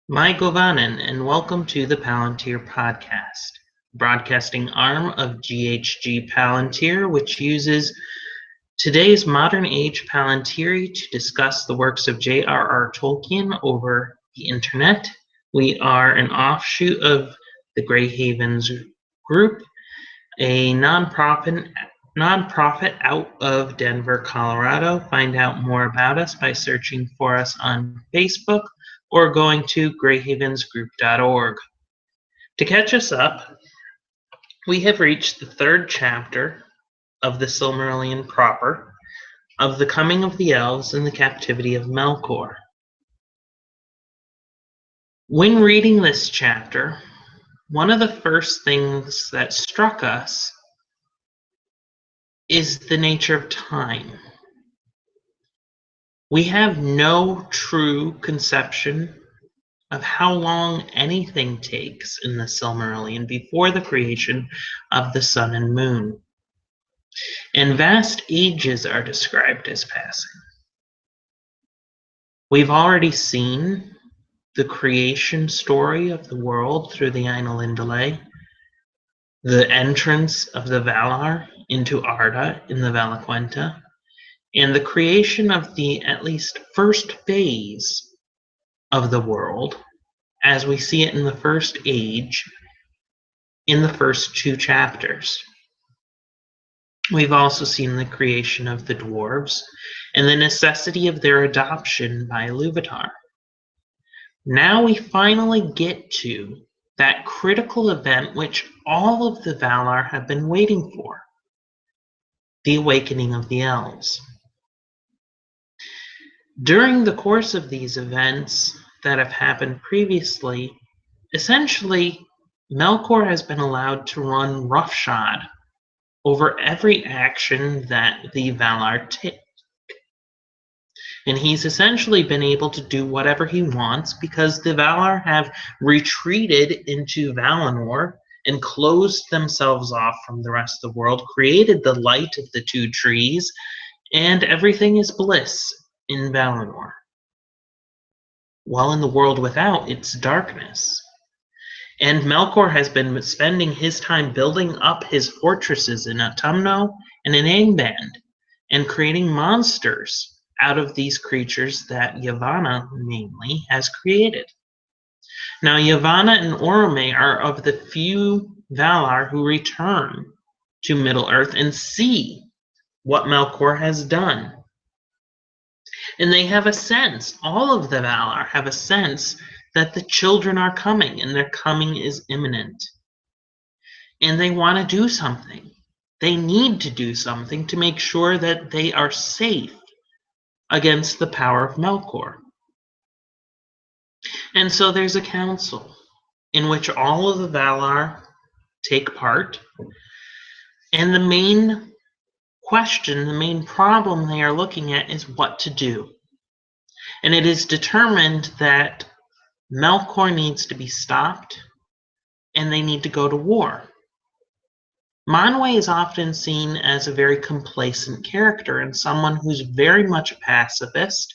My Govanen, and welcome to the Palantir podcast, broadcasting arm of GHG Palantir, which uses today's modern age Palantiri to discuss the works of J.R.R. Tolkien over the internet. We are an offshoot of the Grey Havens group, a nonprofit out of Denver, Colorado. Find out more about us by searching for us on Facebook or going to greyhavensgroup.org. To catch us up, we have reached the third chapter of the Silmarillion proper, of the coming of the Elves and the Captivity of Melkor. When reading this chapter, one of the first things that struck us is the nature of time. We have no true conception of how long anything takes in the Silmarillion before the creation of the sun and moon. And vast ages are described as passing. We've already seen the creation story of the world through the Ainulindalë, the entrance of the Valar into Arda in the Valaquenta, and the creation of the at least first phase of the world, as we see it in the first age, in the first two chapters. We've also seen the creation of the dwarves and the necessity of their adoption by Ilúvatar. Now we finally get to that critical event which all of the Valar have been waiting for, the awakening of the elves. During the course of these events that have happened previously, essentially, Melkor has been allowed to run roughshod over every action that the Valar take. And he's essentially been able to do whatever he wants because the Valar have retreated into Valinor and closed themselves off from the rest of the world, created the light of the two trees, and everything is bliss in Valinor. While in the world without, it's darkness. And Melkor has been spending his time building up his fortresses in Autumno and in Angband, and creating monsters out of these creatures that Yavanna, namely, has created. Now, Yavanna and Orome are of the few Valar who return to Middle-earth and see what Melkor has done. And they have a sense, all of the Valar have a sense that the children are coming and their coming is imminent. And they want to do something. They need to do something to make sure that they are safe against the power of Melkor. And so there's a council in which all of the Valar take part. And the main question, the main problem they are looking at is what to do. And it is determined that Melkor needs to be stopped and they need to go to war. Manwë is often seen as a very complacent character and someone who's very much a pacifist,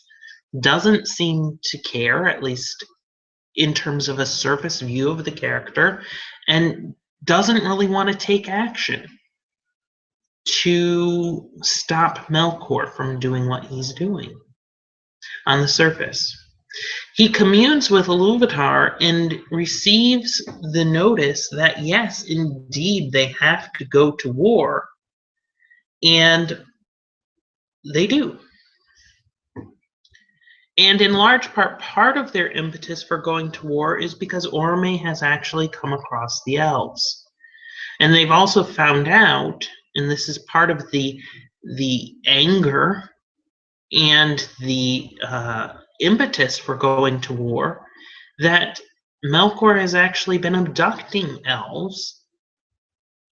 doesn't seem to care, at least in terms of a surface view of the character, and doesn't really want to take action to stop Melkor from doing what he's doing on the surface. He communes with Ilúvatar and receives the notice that yes, indeed, they have to go to war, and they do. And in large part of their impetus for going to war is because Orome has actually come across the elves. And they've also found out, and this is part of the anger and the impetus for going to war, that Melkor has actually been abducting elves,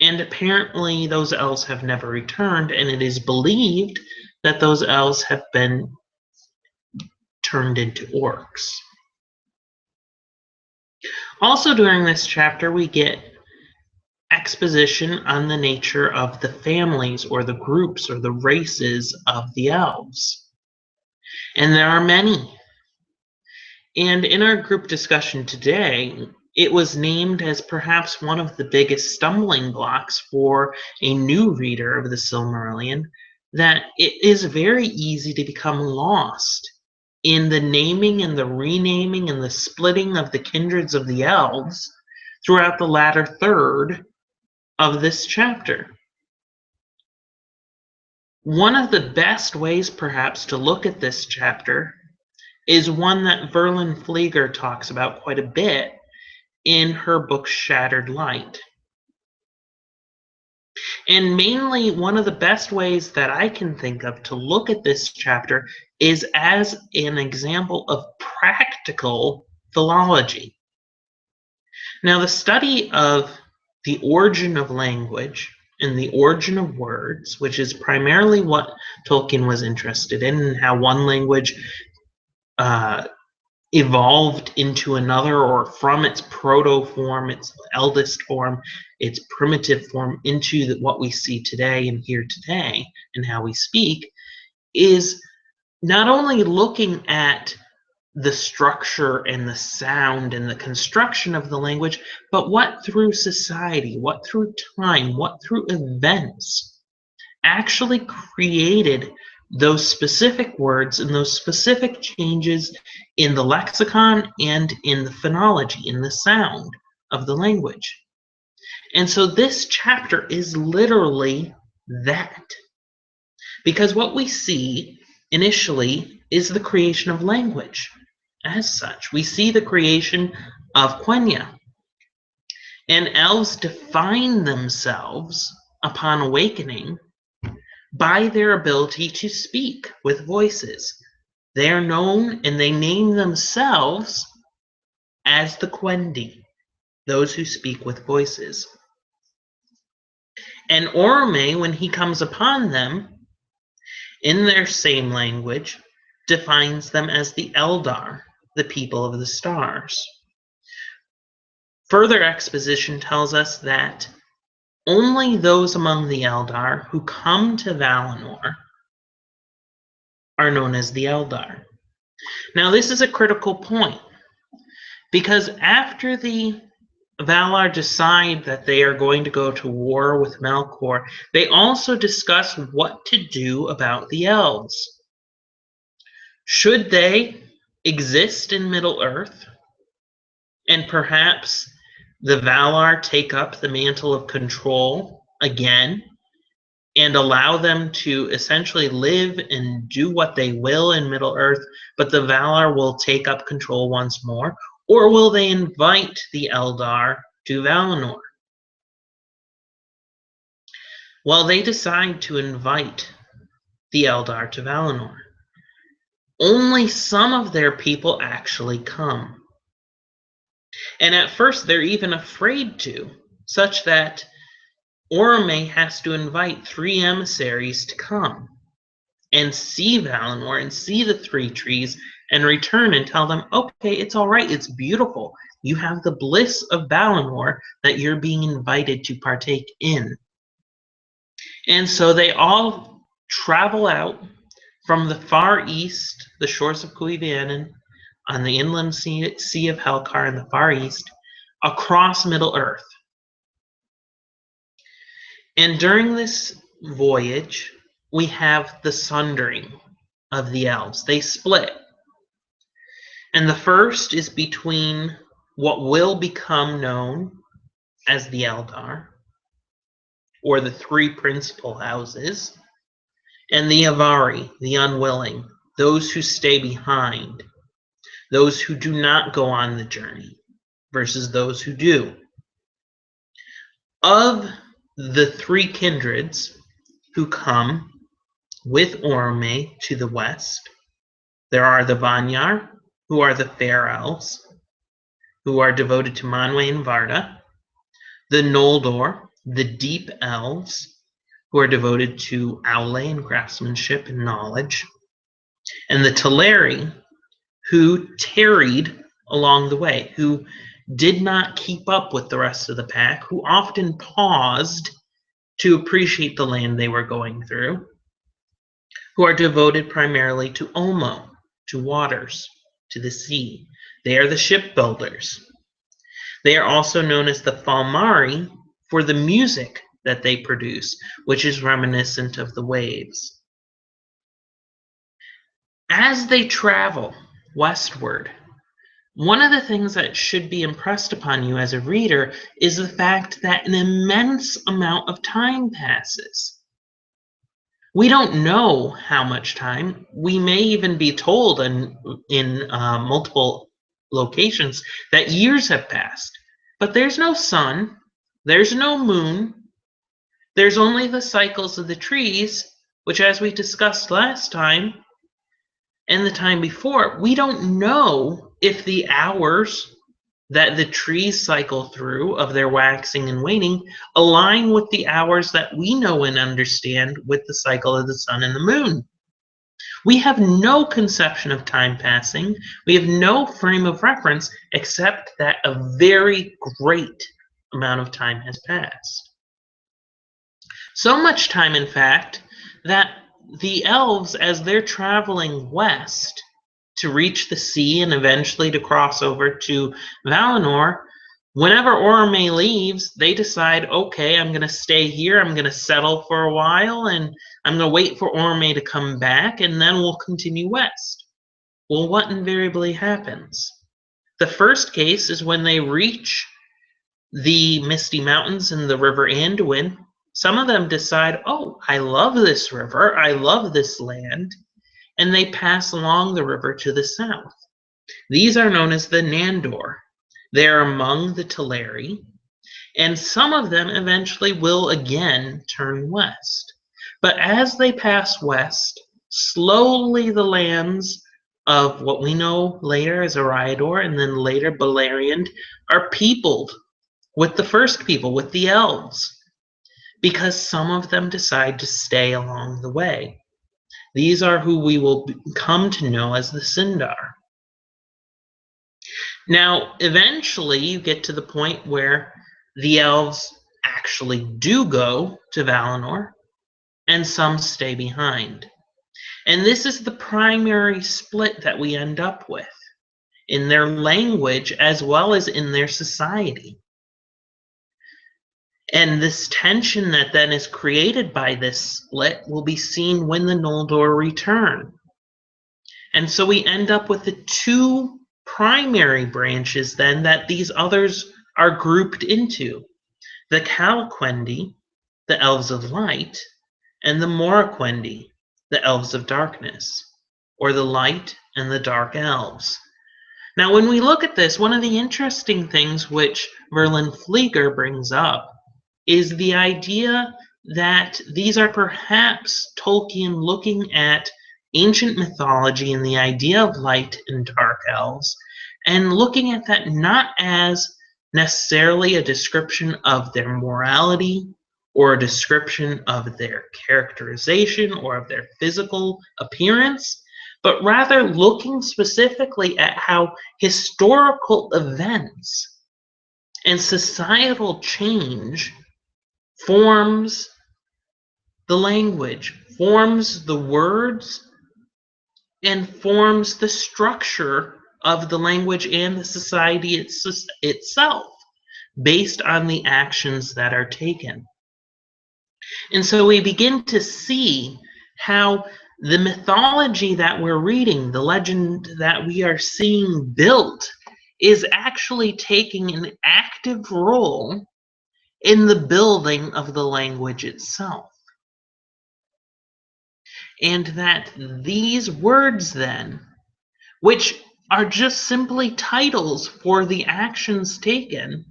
and apparently those elves have never returned, and it is believed that those elves have been turned into orcs. Also during this chapter we get exposition on the nature of the families or the groups or the races of the elves. And there are many. And in our group discussion today, it was named as perhaps one of the biggest stumbling blocks for a new reader of the Silmarillion, that it is very easy to become lost in the naming and the renaming and the splitting of the kindreds of the elves throughout the latter third of this chapter. One of the best ways, perhaps, to look at this chapter is one that Verlyn Flieger talks about quite a bit in her book Shattered Light. And mainly, one of the best ways that I can think of to look at this chapter is as an example of practical philology. Now, the study of the origin of language and the origin of words, which is primarily what Tolkien was interested in, and how one language evolved into another, or from its proto form, its eldest form, its primitive form, into what we see today and hear today, and how we speak, is not only looking at the structure and the sound and the construction of the language, but what through society, what through time, what through events actually created those specific words and those specific changes in the lexicon and in the phonology, in the sound of the language. And so this chapter is literally that. Because what we see initially is the creation of language. As such, we see the creation of Quenya. And elves define themselves upon awakening by their ability to speak with voices. They are known and they name themselves as the Quendi, those who speak with voices. And Orome, when he comes upon them, in their same language, defines them as the Eldar, the people of the stars. Further exposition tells us that only those among the Eldar who come to Valinor are known as the Eldar. Now, this is a critical point, because after the Valar decide that they are going to go to war with Melkor, they also discuss what to do about the elves. Should they exist in Middle-earth, and perhaps the Valar take up the mantle of control again, and allow them to essentially live and do what they will in Middle-earth, but the Valar will take up control once more? Or will they invite the Eldar to Valinor? Well, they decide to invite the Eldar to Valinor. Only some of their people actually come. And at first they're even afraid to, such that Orome has to invite 3 emissaries to come and see Valinor and see the 3 trees and return and tell them, okay, it's all right, it's beautiful. You have the bliss of Valinor that you're being invited to partake in. And so they all travel out from the far east, the shores of Cuivianen, on the inland sea of Helkar in the far east, across Middle-earth. And during this voyage, we have the sundering of the elves. They split. And the first is between what will become known as the Eldar, or the 3 principal houses, and the Avari, the unwilling, those who stay behind, those who do not go on the journey, versus those who do. Of the 3 kindreds who come with Orome to the west, there are the Vanyar, who are the fair elves, who are devoted to Manwë and Varda, the Noldor, the deep elves, who are devoted to Aule and craftsmanship and knowledge, and the Teleri, who tarried along the way, who did not keep up with the rest of the pack, who often paused to appreciate the land they were going through, who are devoted primarily to Olmo, to waters, to the sea, They are the shipbuilders. They are also known as the Falmari for the music that they produce, which is reminiscent of the waves. As they travel westward, one of the things that should be impressed upon you as a reader is the fact that an immense amount of time passes. We don't know how much time. We may even be told in multiple locations that years have passed. But there's no sun, there's no moon, there's only the cycles of the trees, which, as we discussed last time and the time before, we don't know if the hours that the trees cycle through of their waxing and waning align with the hours that we know and understand with the cycle of the sun and the moon. We have no conception of time passing. We have no frame of reference except that a very great amount of time has passed. So much time, in fact, that the elves, as they're traveling west to reach the sea and eventually to cross over to Valinor, whenever Orome leaves, they decide, okay, I'm going to stay here, I'm going to settle for a while, and I'm going to wait for Orome to come back, and then we'll continue west. Well, what invariably happens? The first case is when they reach the Misty Mountains and the River Anduin. Some of them decide, oh, I love this river, I love this land, and they pass along the river to the south. These are known as the Nandor. They're among the Teleri, and some of them eventually will again turn west. But as they pass west, slowly the lands of what we know later as Eriador and then later Beleriand are peopled with the first people, with the elves, because some of them decide to stay along the way. These are who we will come to know as the Sindar. Now, eventually, you get to the point where the elves actually do go to Valinor, and some stay behind. And this is the primary split that we end up with in their language as well as in their society. And this tension that then is created by this split will be seen when the Noldor return. And so we end up with the two primary branches then that these others are grouped into. The Calquendi, the Elves of Light, and the Moraquendi, the Elves of Darkness, or the Light and the Dark Elves. Now, when we look at this, one of the interesting things which Merlin Flieger brings up is the idea that these are perhaps Tolkien looking at ancient mythology and the idea of light and dark elves, and looking at that not as necessarily a description of their morality or a description of their characterization or of their physical appearance, but rather looking specifically at how historical events and societal change forms the language, forms the words, and forms the structure of the language and the society itself based on the actions that are taken. And so we begin to see how the mythology that we're reading, the legend that we are seeing built, is actually taking an active role in the building of the language itself. And that these words then, which are just simply titles for the actions taken,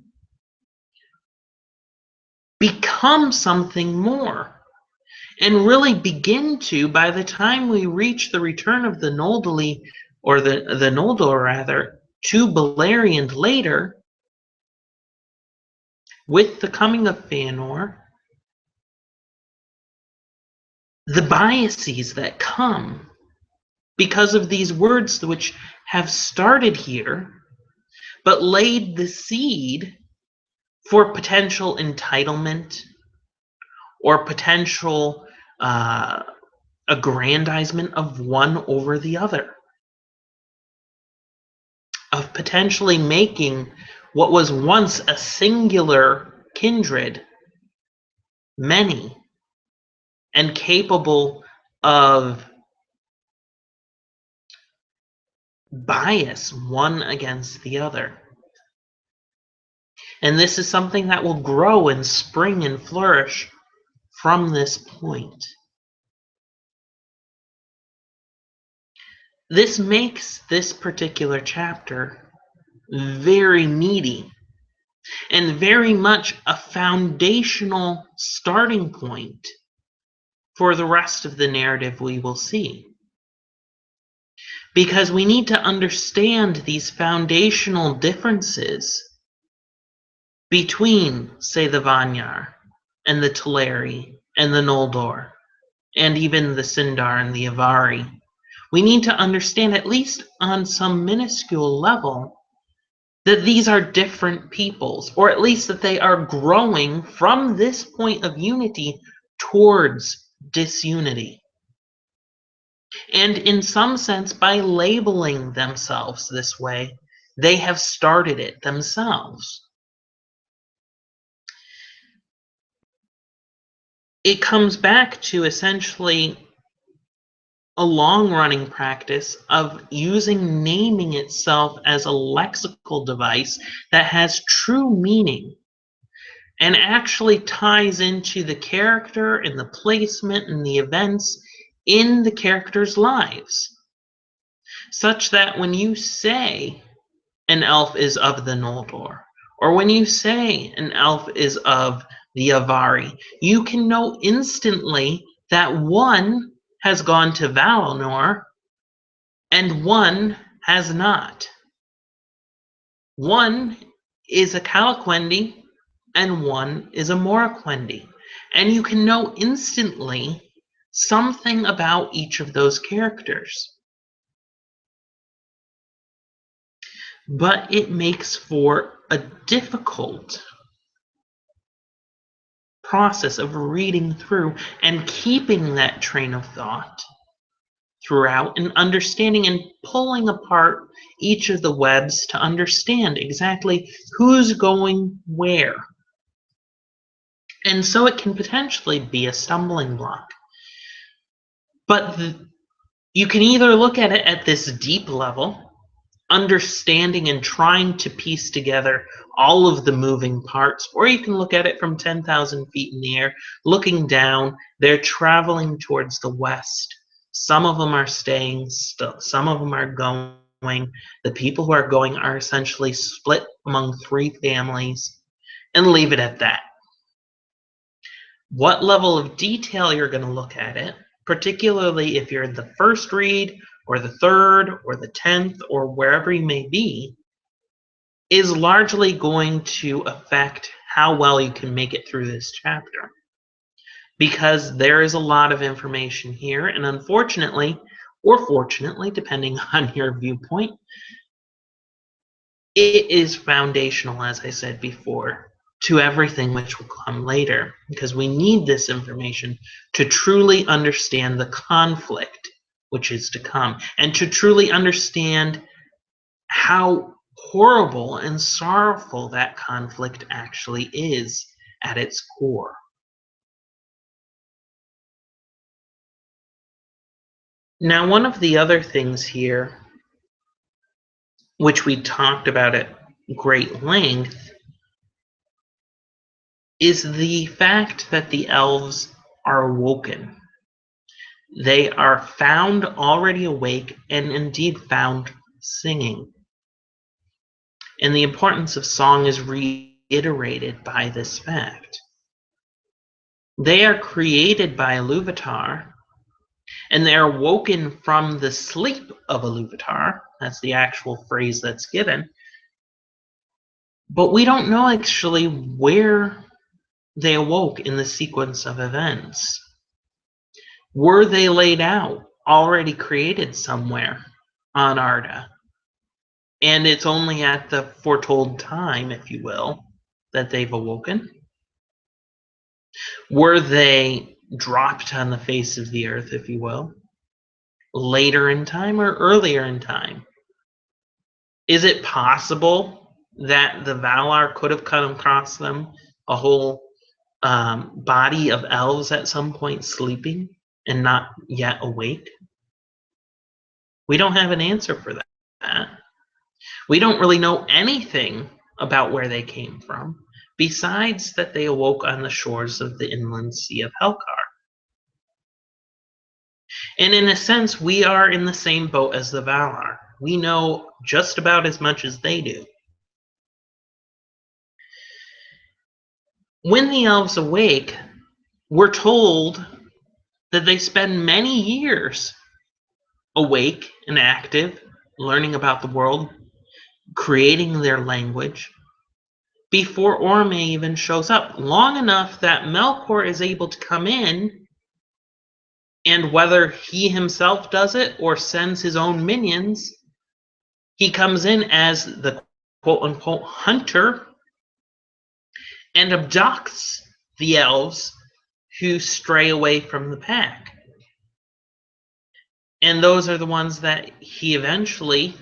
become something more. And really begin to, by the time we reach the return of the Noldor, or the Noldor rather, to Beleriand later, with the coming of Fëanor, the biases that come because of these words which have started here, but laid the seed for potential entitlement or potential aggrandizement of one over the other. of potentially making what was once a singular kindred many, and capable of bias one against the other. And this is something that will grow and spring and flourish from this point. This makes this particular chapter very meaty and very much a foundational starting point for the rest of the narrative we will see. Because we need to understand these foundational differences between, say, the Vanyar and the Teleri and the Noldor, and even the Sindar and the Avari. We need to understand, at least on some minuscule level, that these are different peoples, or at least that they are growing from this point of unity towards disunity. And in some sense, by labeling themselves this way, they have started it themselves. It comes back to essentially a long-running practice of using naming itself as a lexical device that has true meaning and actually ties into the character and the placement and the events in the characters' lives, such that when you say an elf is of the Noldor, or when you say an elf is of the Avari, you can know instantly that one has gone to Valinor and one has not. One is a Calaquendi and one is a Moraquendi. And you can know instantly something about each of those characters. But it makes for a difficult process of reading through and keeping that train of thought throughout and understanding and pulling apart each of the webs to understand exactly who's going where. And so it can potentially be a stumbling block. But you can either look at it at this deep level, understanding and trying to piece together all of the moving parts, or you can look at it from 10,000 feet in the air, looking down. They're traveling towards the west. Some of them are staying still. Some of them are going. The people who are going are essentially split among 3 families, and leave it at that. What level of detail you're going to look at it, particularly if you're in the first read, or the 3rd, or the 10th, or wherever you may be, is largely going to affect how well you can make it through this chapter. Because there is a lot of information here, and unfortunately, or fortunately, depending on your viewpoint, it is foundational, as I said before, to everything which will come later, because we need this information to truly understand the conflict which is to come, and to truly understand how horrible and sorrowful that conflict actually is at its core. Now, one of the other things here, which we talked about at great length, is the fact that the elves are awoken. They are found already awake, and indeed found singing. And the importance of song is reiterated by this fact. They are created by Iluvatar, and they are woken from the sleep of Iluvatar. That's the actual phrase that's given. But we don't know actually where they awoke in the sequence of events. Were they laid out, already created somewhere on Arda? And it's only at the foretold time, if you will, that they've awoken? Were they dropped on the face of the earth, if you will, later in time or earlier in time? Is it possible that the Valar could have come across them, a whole body of elves at some point sleeping and not yet awake? We don't have an answer for that. We don't really know anything about where they came from, besides that they awoke on the shores of the inland sea of Helkar. And in a sense, we are in the same boat as the Valar. We know just about as much as they do. When the elves awake, we're told that they spend many years awake and active, learning about the world, creating their language, before Orme even shows up, long enough that Melkor is able to come in, and whether he himself does it or sends his own minions, he comes in as the quote-unquote hunter and abducts the elves who stray away from the pack. And those are the ones that he eventually,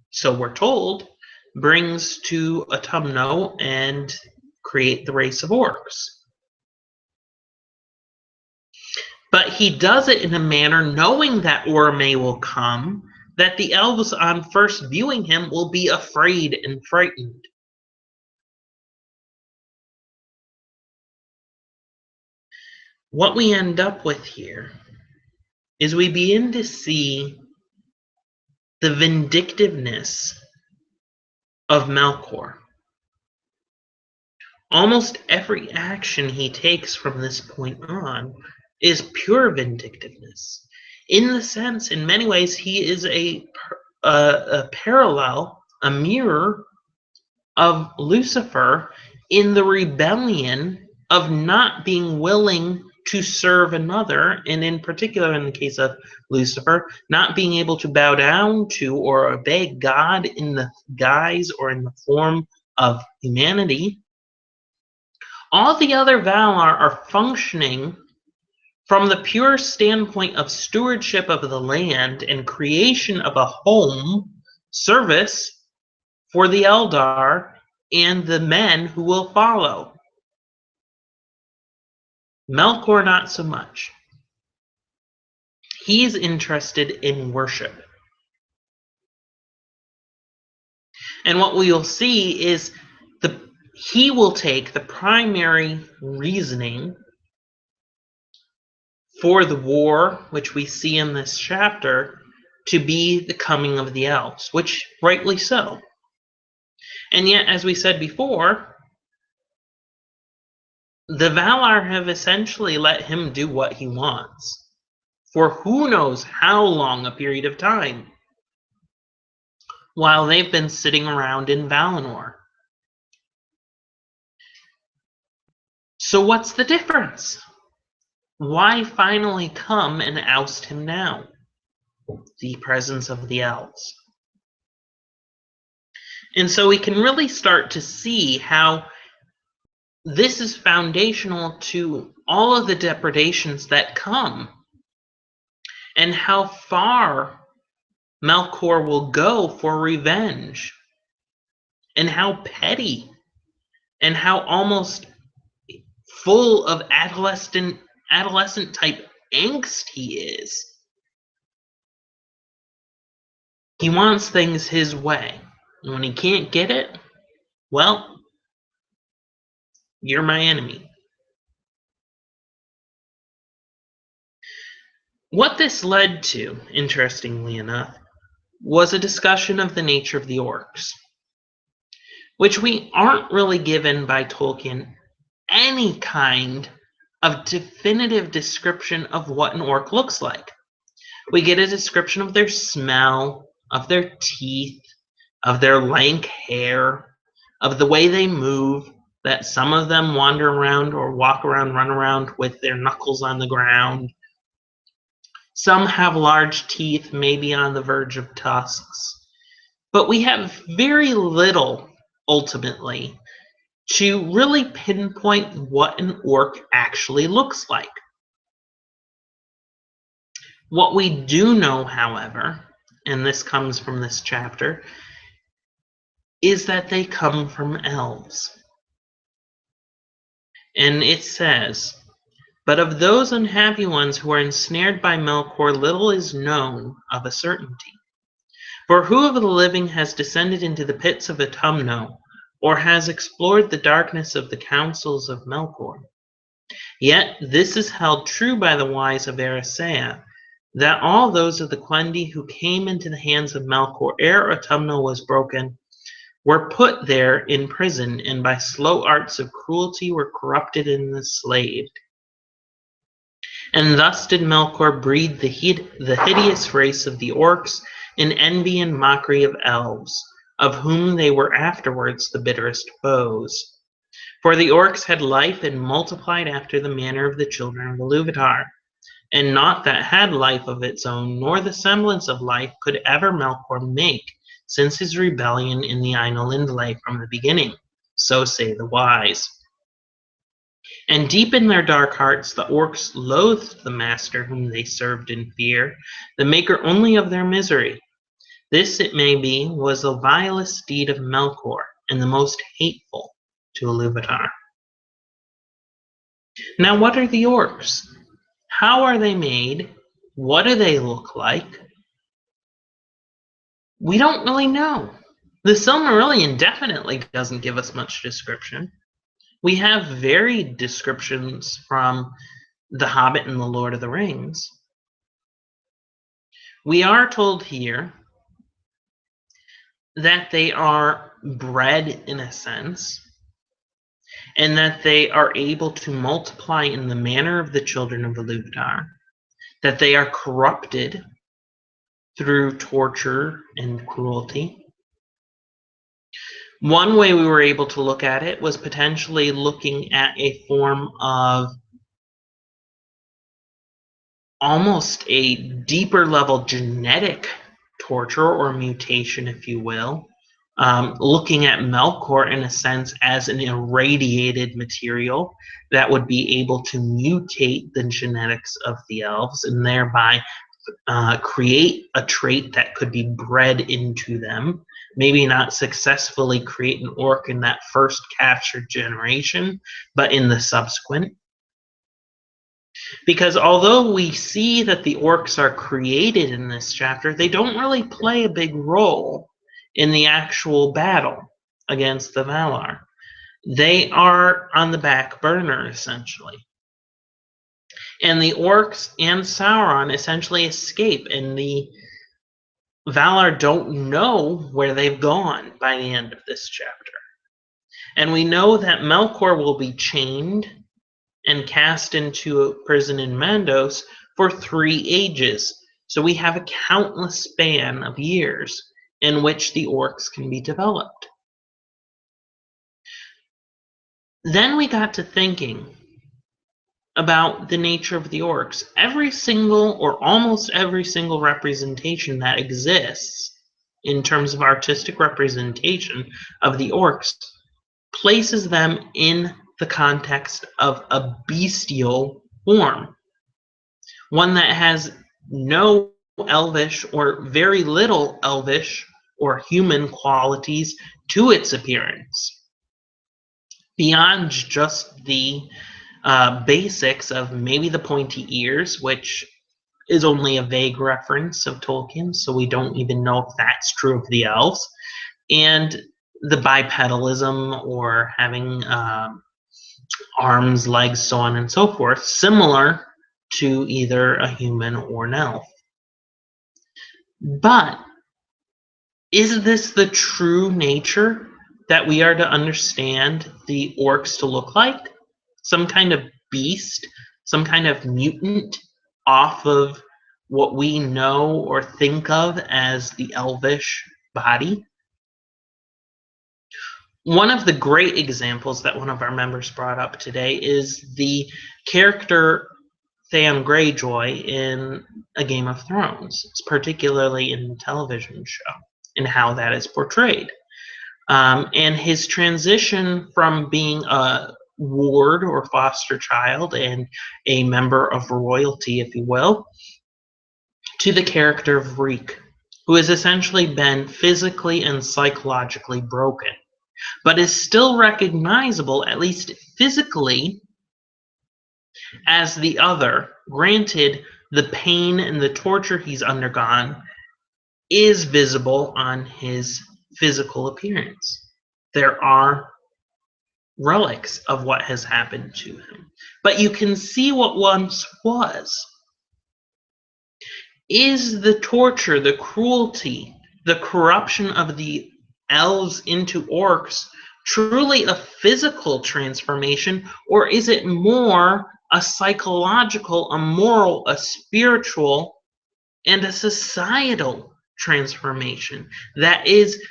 so we're told, brings to Autumno and create the race of orcs. But he does it in a manner knowing that Orome will come, that the elves on first viewing him will be afraid and frightened. What we end up with here is we begin to see the vindictiveness of Melkor. Almost every action he takes from this point on is pure vindictiveness. In the sense, in many ways, he is a parallel, a mirror of Lucifer in the rebellion of not being willing to serve another, and in particular in the case of Lucifer, not being able to bow down to or obey God in the guise or in the form of humanity. All the other Valar are functioning from the pure standpoint of stewardship of the land and creation of a home, service for the Eldar and the men who will follow. Melkor, not so much. He's interested in worship. And what we will see is he will take the primary reasoning for the war, which we see in this chapter, to be the coming of the elves, which rightly so. And yet, as we said before, the Valar have essentially let him do what he wants for who knows how long a period of time, while they've been sitting around in Valinor. So what's the difference? Why finally come and oust him now? The presence of the elves. And so we can really start to see how this is foundational to all of the depredations that come, and how far Melkor will go for revenge, and how petty, and how almost full of adolescent type angst he is. He wants things his way, and when he can't get it, well, you're my enemy. What this led to, interestingly enough, was a discussion of the nature of the orcs, which we aren't really given by Tolkien any kind of definitive description of what an orc looks like. We get a description of their smell, of their teeth, of their lank hair, of the way they move, that some of them wander around or walk around, run around with their knuckles on the ground. Some have large teeth, maybe on the verge of tusks. But we have very little, ultimately, to really pinpoint what an orc actually looks like. What we do know, however, and this comes from this chapter, is that they come from elves. And it says, "But of those unhappy ones who are ensnared by Melkor, little is known of a certainty. For who of the living has descended into the pits of Autumno, or has explored the darkness of the councils of Melkor? Yet this is held true by the wise of Erisea, that all those of the Quendi who came into the hands of Melkor ere Autumno was broken were put there in prison, and by slow arts of cruelty were corrupted and enslaved. And thus did Melkor breed the hideous race of the Orcs in envy and mockery of Elves, of whom they were afterwards the bitterest foes. For the Orcs had life and multiplied after the manner of the children of Iluvatar, and naught that had life of its own, nor the semblance of life, could ever Melkor make, since his rebellion in the Ainulindale from the beginning, so say the wise. And deep in their dark hearts the Orcs loathed the master whom they served in fear, the maker only of their misery. This, it may be, was the vilest deed of Melkor, and the most hateful to Iluvatar." Now, what are the Orcs? How are they made? What do they look like? We don't really know. The Silmarillion definitely doesn't give us much description. We have varied descriptions from The Hobbit and The Lord of the Rings. We are told here that they are bred in a sense, and that they are able to multiply in the manner of the children of Iluvatar, that they are corrupted through torture and cruelty. One way we were able to look at it was potentially looking at a form of almost a deeper level genetic torture or mutation, if you will, looking at Melkor in a sense as an irradiated material that would be able to mutate the genetics of the elves and thereby create a trait that could be bred into them. Maybe not successfully create an orc in that first captured generation, but in the subsequent. Because although we see that the orcs are created in this chapter, they don't really play a big role in the actual battle against the Valar. They are on the back burner, essentially. And the orcs and Sauron essentially escape, and the Valar don't know where they've gone by the end of this chapter. And we know that Melkor will be chained and cast into a prison in Mandos for 3 ages. So we have a countless span of years in which the orcs can be developed. Then we got to thinking about the nature of the orcs. Every single or almost every single representation that exists in terms of artistic representation of the orcs places them in the context of a bestial form, one that has no elvish or very little elvish or human qualities to its appearance, beyond just the basics of maybe the pointy ears, which is only a vague reference of Tolkien, so we don't even know if that's true of the elves, and the bipedalism or having arms, legs, so on and so forth, similar to either a human or an elf. But is this the true nature that we are to understand the orcs to look like? Some kind of beast, some kind of mutant off of what we know or think of as the elvish body? One of the great examples that one of our members brought up today is the character Theon Greyjoy in A Game of Thrones, particularly in the television show, and how that is portrayed. And his transition from being a ward or foster child and a member of royalty, if you will, to the character of Reek, who has essentially been physically and psychologically broken, but is still recognizable, at least physically, as the other. Granted, the pain and the torture he's undergone is visible on his physical appearance. There are relics of what has happened to him. But you can see what once was. Is the torture, the cruelty, the corruption of the elves into orcs truly a physical transformation, or is it more a psychological, a moral, a spiritual, and a societal transformation that is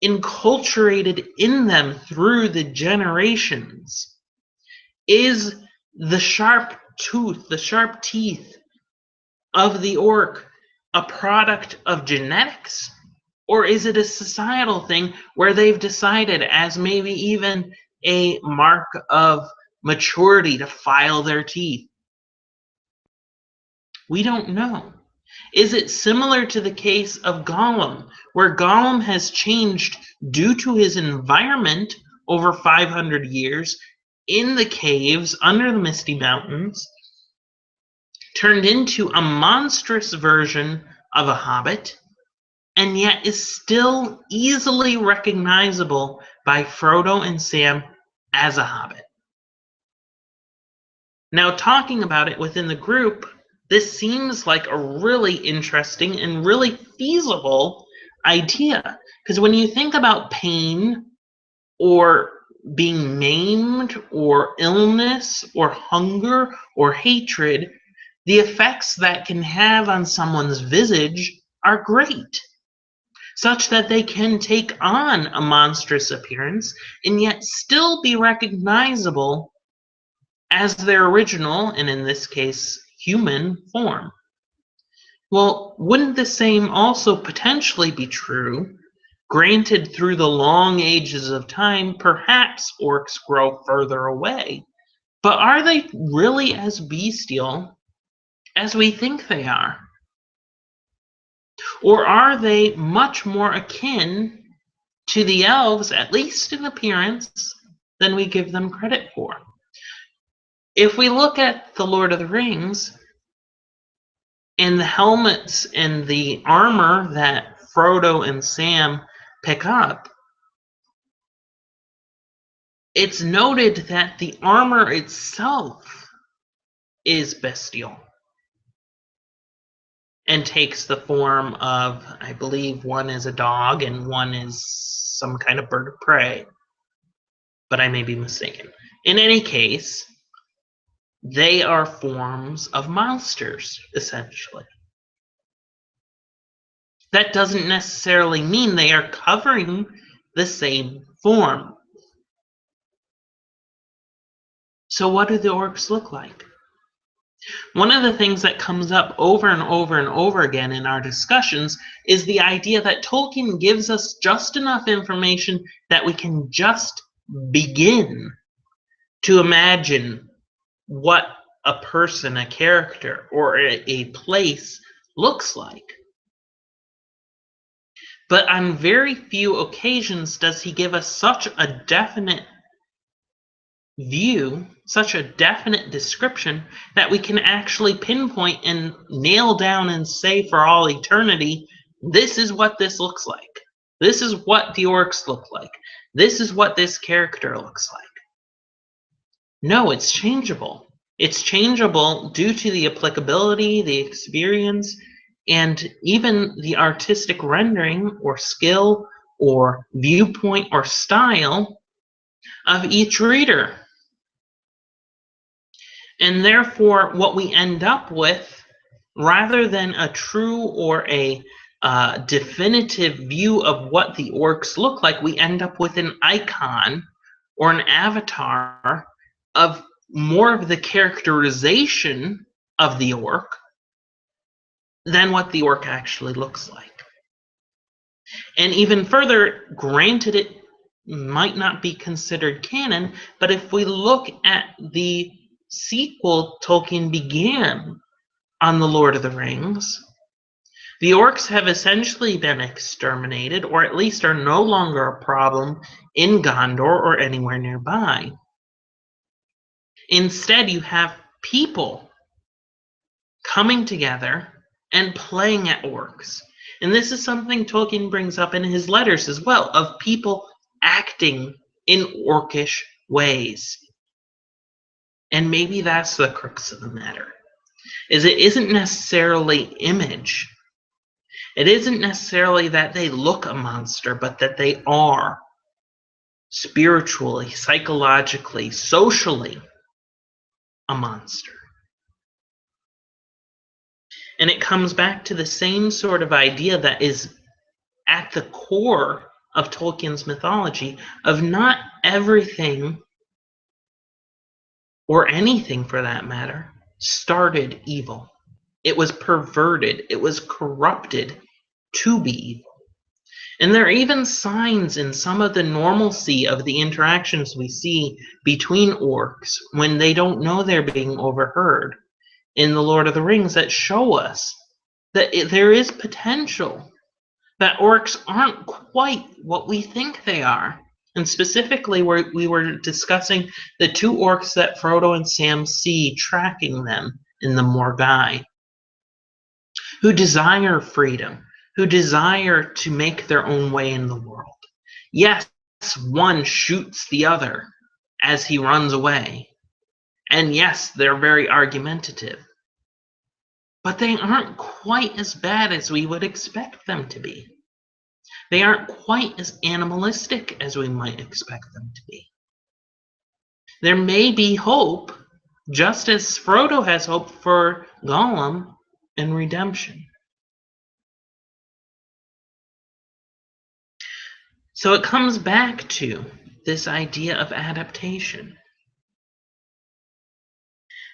enculturated in them through the generations? Is the sharp tooth, the sharp teeth of the orc a product of genetics? Or is it a societal thing where they've decided, as maybe even a mark of maturity, to file their teeth? We don't know. Is it similar to the case of Gollum, where Gollum has changed due to his environment over 500 years in the caves under the Misty Mountains, turned into a monstrous version of a hobbit, and yet is still easily recognizable by Frodo and Sam as a hobbit? Now, talking about it within the group, this seems like a really interesting and really feasible idea. Because when you think about pain or being maimed or illness or hunger or hatred, the effects that can have on someone's visage are great, such that they can take on a monstrous appearance and yet still be recognizable as their original, and in this case, human form. Well, wouldn't the same also potentially be true? Granted, through the long ages of time, perhaps orcs grow further away, but are they really as bestial as we think they are? Or are they much more akin to the elves, at least in appearance, than we give them credit for? If we look at The Lord of the Rings, and the helmets and the armor that Frodo and Sam pick up, it's noted that the armor itself is bestial and takes the form of, I believe, one is a dog and one is some kind of bird of prey, but I may be mistaken. In any case, they are forms of monsters, essentially. That doesn't necessarily mean they are covering the same form. So what do the orcs look like? One of the things that comes up over and over and over again in our discussions is the idea that Tolkien gives us just enough information that we can just begin to imagine what a person, a character, or a place looks like. But on very few occasions does he give us such a definite view, such a definite description, that we can actually pinpoint and nail down and say for all eternity, this is what this looks like. This is what the orcs look like. This is what this character looks like. No, it's changeable. It's changeable due to the applicability, the experience, and even the artistic rendering or skill or viewpoint or style of each reader. And therefore, what we end up with, rather than a true or a definitive view of what the orcs look like, we end up with an icon or an avatar of more of the characterization of the orc than what the orc actually looks like. And even further, granted it might not be considered canon, but if we look at the sequel Tolkien began on The Lord of the Rings The orcs have essentially been exterminated, or at least are no longer a problem in Gondor or anywhere nearby. Instead, you have people coming together and playing at orcs. And this is something Tolkien brings up in his letters as well, of people acting in orcish ways. And maybe that's the crux of the matter, is it isn't necessarily image. It isn't necessarily that they look a monster, but that they are spiritually, psychologically, socially a monster. And it comes back to the same sort of idea that is at the core of Tolkien's mythology, of not everything, or anything for that matter, started evil. It was perverted, it was corrupted to be evil. And there are even signs in some of the normalcy of the interactions we see between orcs when they don't know they're being overheard in The Lord of the Rings that show us that there is potential, that orcs aren't quite what we think they are. And specifically, we were discussing the two orcs that Frodo and Sam see tracking them in the Morgai, who desire freedom, who desire to make their own way in the world. Yes, one shoots the other as he runs away. And yes, they're very argumentative. But they aren't quite as bad as we would expect them to be. They aren't quite as animalistic as we might expect them to be. There may be hope, just as Frodo has hope for Gollum and redemption. So it comes back to this idea of adaptation.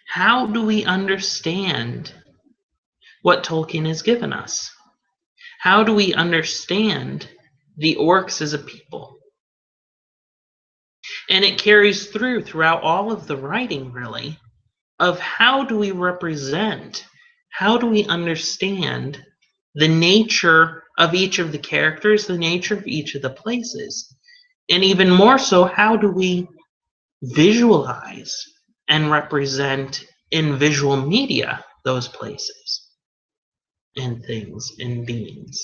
How do we understand what Tolkien has given us? How do we understand the orcs as a people? And it carries throughout all of the writing, really, of how do we represent, how do we understand the nature of each of the characters, the nature of each of the places, and even more so, how do we visualize and represent in visual media those places and things and beings.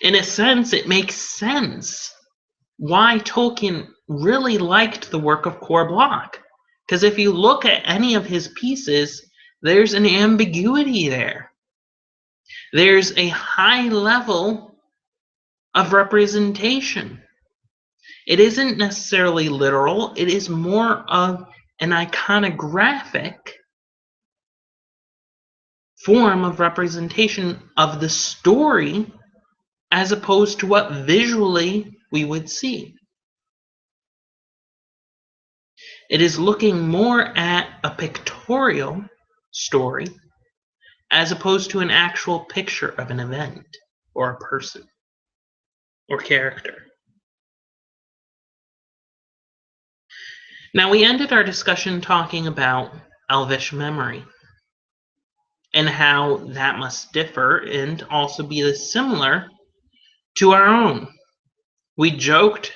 In a sense, it makes sense why Tolkien really liked the work of Cor Bloch. Because if you look at any of his pieces, there's an ambiguity there. There's a high level of representation. It isn't necessarily literal, it is more of an iconographic form of representation of the story as opposed to what visually we would see. It is looking more at a pictorial story as opposed to an actual picture of an event or a person or character. Now, we ended our discussion talking about Elvish memory and how that must differ and also be similar to our own. We joked,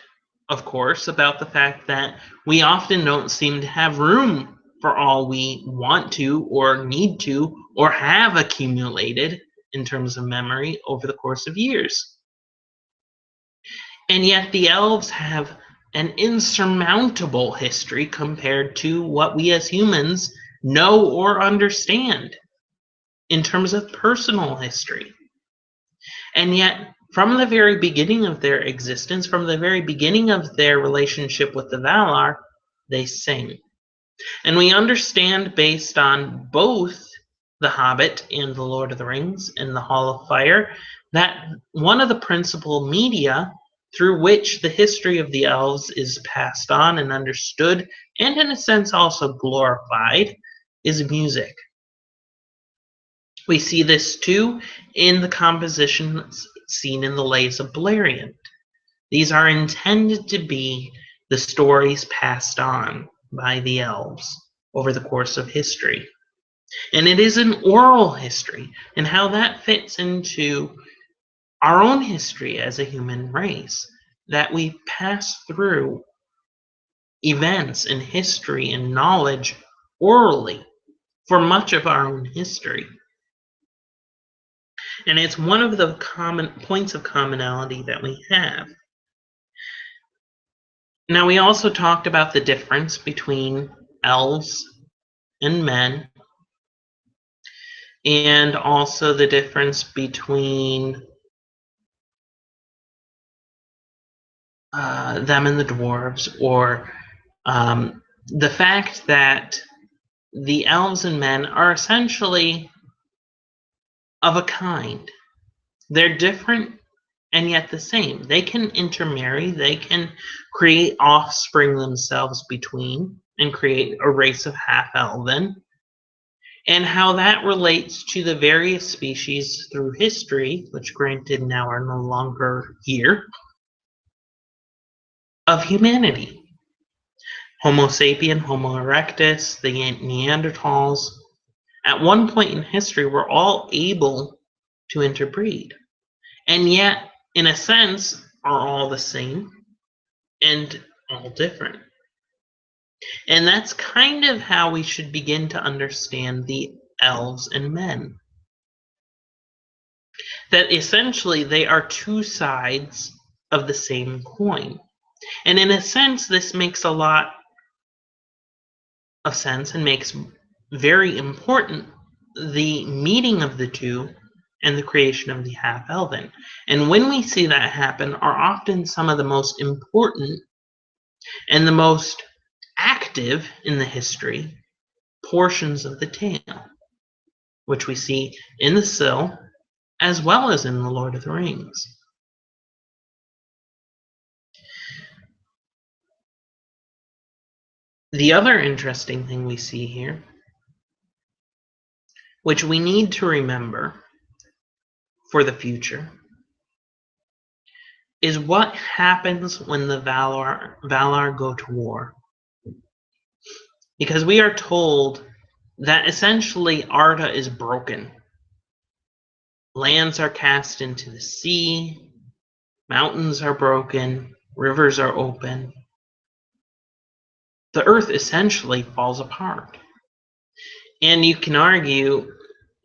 of course, about the fact that we often don't seem to have room for all we want to or need to or have accumulated in terms of memory over the course of years. And yet the elves have an insurmountable history compared to what we as humans know or understand in terms of personal history. And yet, from the very beginning of their existence, from the very beginning of their relationship with the Valar, they sing. And we understand, based on both The Hobbit and The Lord of the Rings and The Hall of Fire, that one of the principal media through which the history of the elves is passed on and understood, and in a sense also glorified, is music. We see this too in the compositions seen in the Lays of Beleriand. These are intended to be the stories passed on by the elves over the course of history. And it is an oral history, and how that fits into our own history as a human race, that we pass through events and history and knowledge orally for much of our own history. And it's one of the common points of commonality that we have. Now, we also talked about the difference between elves and men, and also the difference between them and the dwarves, or the fact that the elves and men are essentially of a kind. They're different and yet the same. They can intermarry, they can create offspring themselves between and create a race of half-elven, and how that relates to the various species through history, which granted now are no longer here, of humanity. Homo sapien, Homo erectus, the Neanderthals, at one point in history were all able to interbreed, and yet, in a sense, are all the same and all different. And that's kind of how we should begin to understand the elves and men. That essentially they are two sides of the same coin. And in a sense, this makes a lot of sense and makes very important the meeting of the two and the creation of the half-elven. And when we see that happen are often some of the most important and the most active in the history portions of the tale, which we see in the Sill as well as in the Lord of the Rings. The other interesting thing we see here, which we need to remember for the future, is what happens when the Valar go to war. Because we are told that essentially Arda is broken. Lands are cast into the sea, mountains are broken, rivers are open. The earth essentially falls apart. And you can argue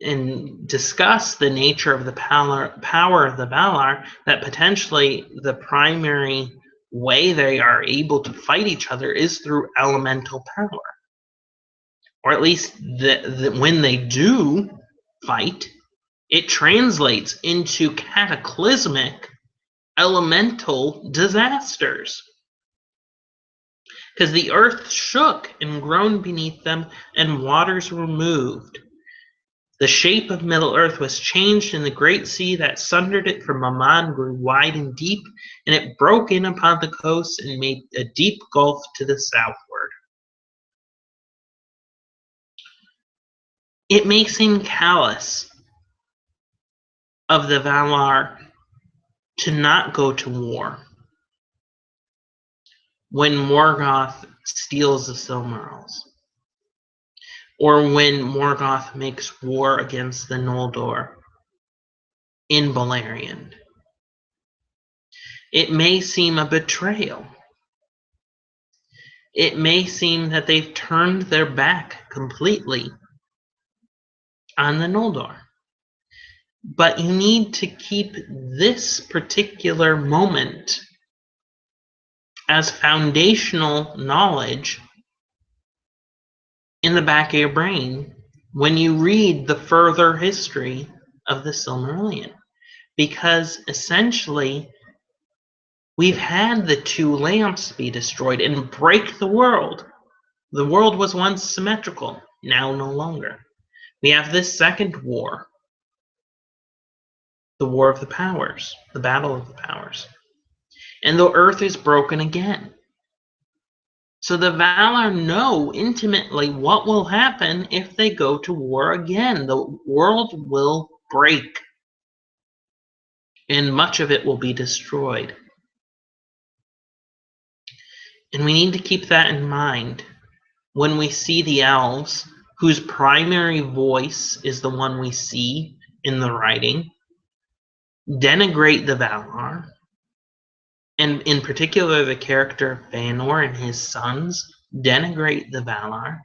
and discuss the nature of the power of the Valar, that potentially the primary way they are able to fight each other is through elemental power. Or at least when they do fight, it translates into cataclysmic elemental disasters. Because the earth shook and groaned beneath them, and waters were moved. The shape of Middle-earth was changed, and the great sea that sundered it from Aman grew wide and deep, and it broke in upon the coast and made a deep gulf to the southward. It may seem callous of the Valar to not go to war when Morgoth steals the Silmarils, or when Morgoth makes war against the Noldor in Beleriand. It may seem a betrayal. It may seem that they've turned their back completely on the Noldor. But you need to keep this particular moment as foundational knowledge in the back of your brain when you read the further history of the Silmarillion. Because essentially, we've had the two lamps be destroyed and break the world. The world was once symmetrical, now no longer. We have this second war, the War of the Powers, the Battle of the Powers. And the earth is broken again. So the Valar know intimately what will happen if they go to war again. The world will break, and much of it will be destroyed. And we need to keep that in mind when we see the elves whose primary voice is the one we see in the writing, denigrate the Valar, and in particular the character of Feanor and his sons denigrate the Valar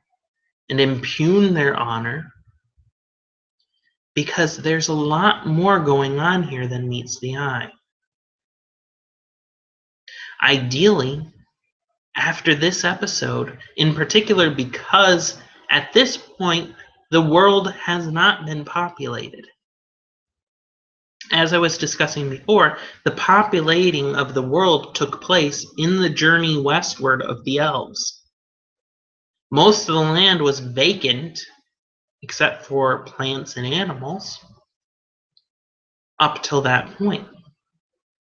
and impugn their honor, because there's a lot more going on here than meets the eye. Ideally, after this episode, in particular because at this point the world has not been populated. As I was discussing before, the populating of the world took place in the journey westward of the elves. Most of the land was vacant, except for plants and animals, up till that point.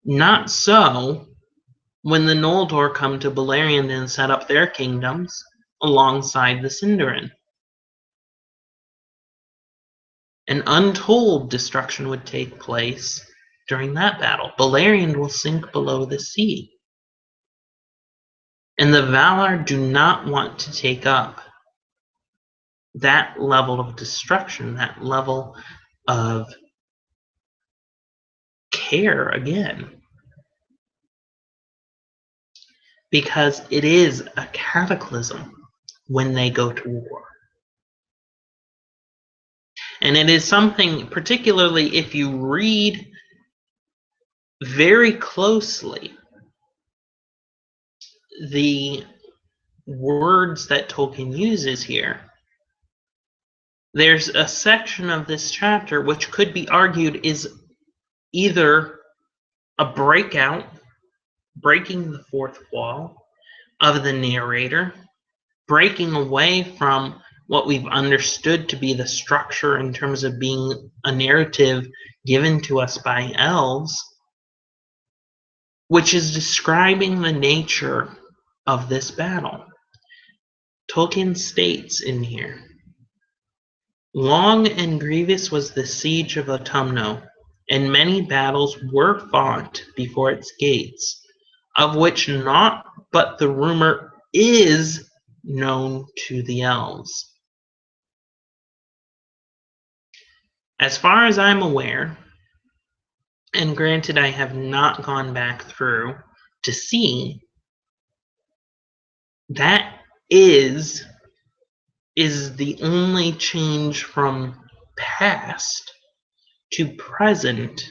Not so when the Noldor come to Beleriand and set up their kingdoms alongside the Sindarin. An untold destruction would take place during that battle. Beleriand will sink below the sea. And the Valar do not want to take up that level of destruction, that level of care again. Because it is a cataclysm when they go to war. And it is something, particularly if you read very closely the words that Tolkien uses here, there's a section of this chapter which could be argued is either a breaking the fourth wall of the narrator, breaking away from what we've understood to be the structure in terms of being a narrative given to us by elves, which is describing the nature of this battle. Tolkien states in here, "Long and grievous was the siege of Autumno, and many battles were fought before its gates, of which naught but the rumor is known to the elves." As far as I'm aware, and granted I have not gone back through to see, that is the only change from past to present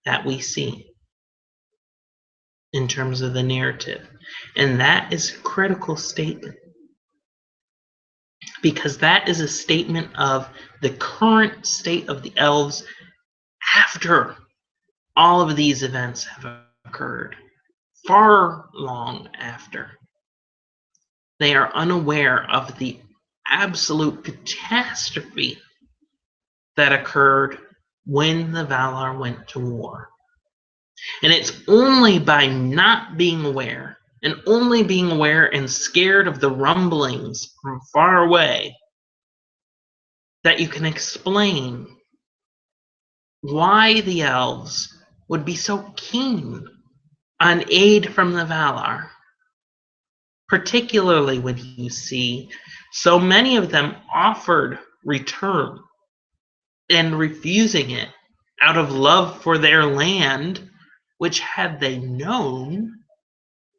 that we see in terms of the narrative. And that is a critical statement, because that is a statement of the current state of the elves after all of these events have occurred, far long after. They are unaware of the absolute catastrophe that occurred when the Valar went to war. And it's only by not being aware, and only being aware and scared of the rumblings from far away, that you can explain why the elves would be so keen on aid from the Valar. Particularly when you see so many of them offered return and refusing it out of love for their land, which, had they known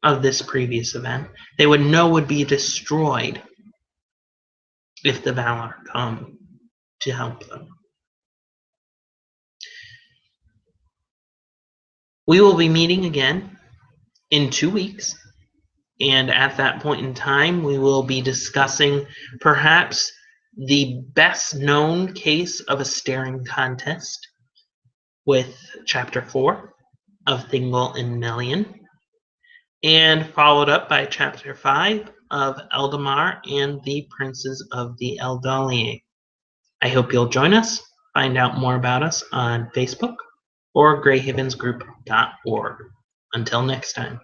of this previous event, they would know would be destroyed if the Valar come to help them. We will be meeting again in 2 weeks, and at that point in time we will be discussing perhaps the best known case of a staring contest with chapter 4 of Thingol and Melian, and followed up by chapter 5 of Eldamar and the Princes of the Eldalier. I hope you'll join us. Find out more about us on Facebook or greyhavensgroup.org. Until next time.